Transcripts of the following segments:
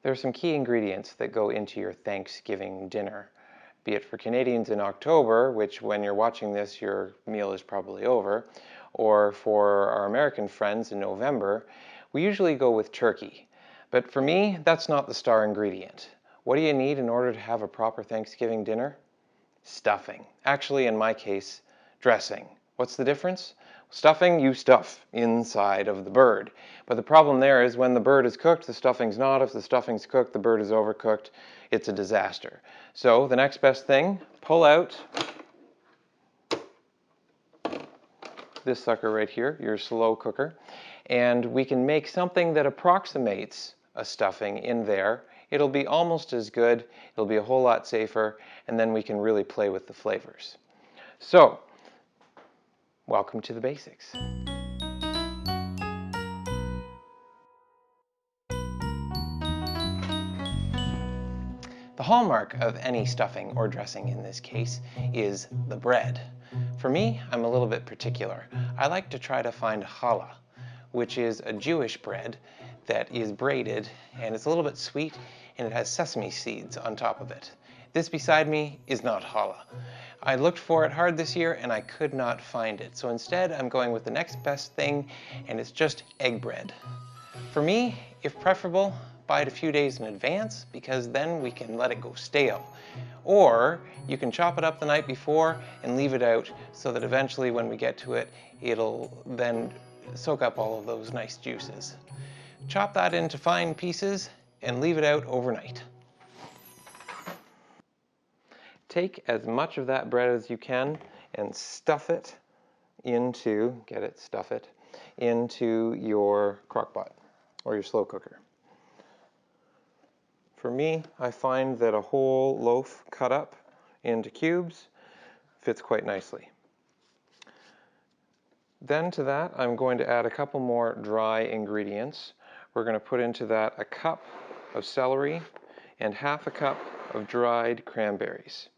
There are some key ingredients that go into your Thanksgiving dinner. Be it for Canadians in October, which when you're watching this, your meal is probably over, or for our American friends in November, we usually go with turkey. But for me, that's not the star ingredient. What do you need in order to have a proper Thanksgiving dinner? Stuffing. Actually, in my case, dressing. What's the difference? Stuffing, you stuff inside of the bird. But the problem there is when the bird is cooked, the stuffing's not. If the stuffing's cooked, the bird is overcooked. It's a disaster. So the next best thing, pull out this sucker right here, your slow cooker, and we can make something that approximates a stuffing in there. It'll be almost as good, it'll be a whole lot safer, and then we can really play with the flavors. So, welcome to the basics. The hallmark of any stuffing or dressing in this case is the bread. For me, I'm a little bit particular. I like to try to find challah, which is a Jewish bread that is braided and it's a little bit sweet and it has sesame seeds on top of it. This beside me is not challah. I looked for it hard this year and I could not find it. So instead I'm going with the next best thing and it's just egg bread. For me, if preferable, buy it a few days in advance because then we can let it go stale. Or you can chop it up the night before and leave it out so that eventually when we get to it, it'll then soak up all of those nice juices. Chop that into fine pieces and leave it out overnight. Take as much of that bread as you can and stuff it into, stuff it into your crock pot or your slow cooker. For me, I find that a whole loaf cut up into cubes fits quite nicely. Then to that, I'm going to add a couple more dry ingredients. We're going to put into that a cup of celery and half a cup of dried cranberries.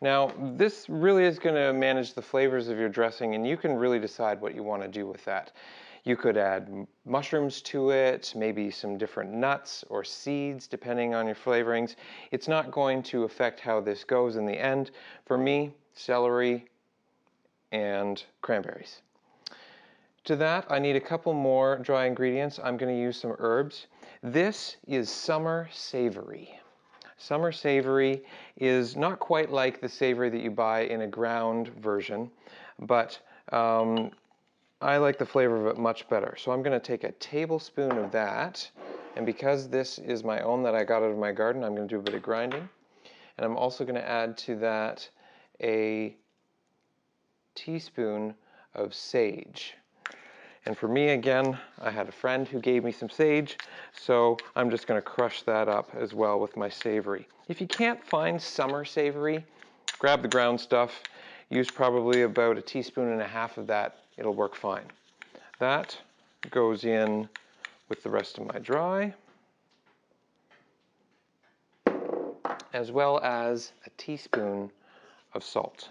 Now, this really is going to manage the flavors of your dressing, and you can really decide what you want to do with that. You could add mushrooms to it, maybe some different nuts or seeds, depending on your flavorings. It's not going to affect how this goes in the end. For me, celery and cranberries. To that, I need a couple more dry ingredients. I'm going to use some herbs. This is summer savory. Summer savory is not quite like the savory that you buy in a ground version, but I like the flavor of it much better. So I'm going to take a tablespoon of that, and because this is my own that I got out of my garden, I'm going to do a bit of grinding. And I'm also going to add to that a teaspoon of sage. And for me, again, I had a friend who gave me some sage, so I'm just going to crush that up as well with my savory. If you can't find summer savory, grab the ground stuff. Use probably about a teaspoon and a half of that. It'll work fine. That goes in with the rest of my dry, as well as a teaspoon of salt.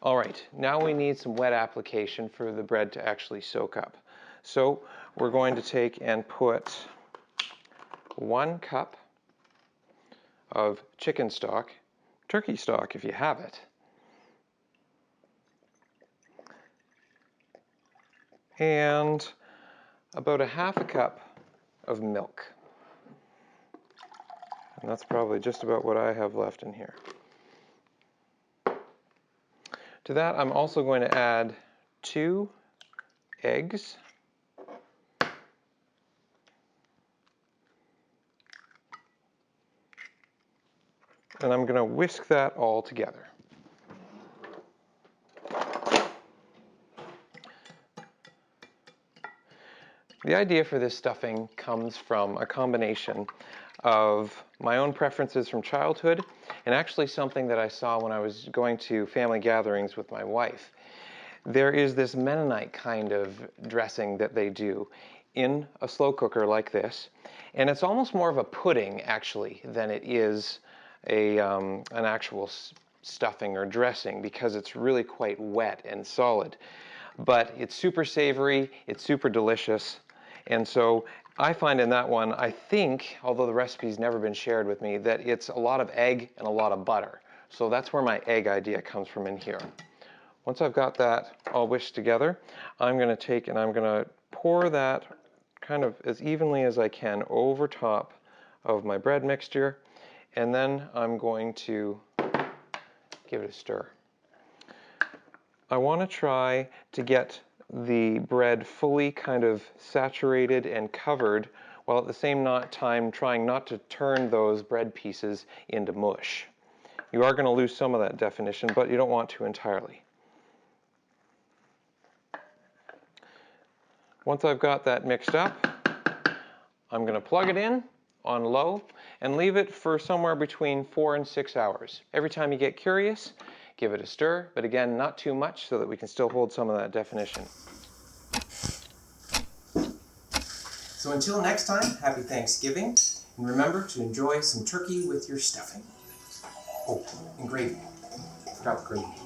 All right, now we need some wet application for the bread to actually soak up. So we're going to take and put 1 cup of chicken stock, turkey stock if you have it, and about a half a cup of milk. And that's probably just about what I have left in here. To that, I'm also going to add 2 eggs. And I'm going to whisk that all together. The idea for this stuffing comes from a combination of my own preferences from childhood and actually something that I saw when I was going to family gatherings with my wife. There is this Mennonite kind of dressing that they do in a slow cooker like this, and it's almost more of a pudding actually than it is an actual stuffing or dressing because it's really quite wet and solid. But it's super savory, it's super delicious, and so I find in that one, I think, although the recipe's never been shared with me, that it's a lot of egg and a lot of butter. So that's where my egg idea comes from in here. Once I've got that all whisked together, I'm going to take and I'm going to pour that kind of as evenly as I can over top of my bread mixture, and then I'm going to give it a stir. I want to try to get the bread fully kind of saturated and covered, while at the same time trying not to turn those bread pieces into mush. You are going to lose some of that definition, but you don't want to entirely. Once I've got that mixed up, I'm going to plug it in on low and leave it for somewhere between 4 and 6 hours. Every time you get curious, give it a stir, but again, not too much so that we can still hold some of that definition. So until next time, happy Thanksgiving, and remember to enjoy some turkey with your stuffing. Oh, and gravy. Forgot the gravy.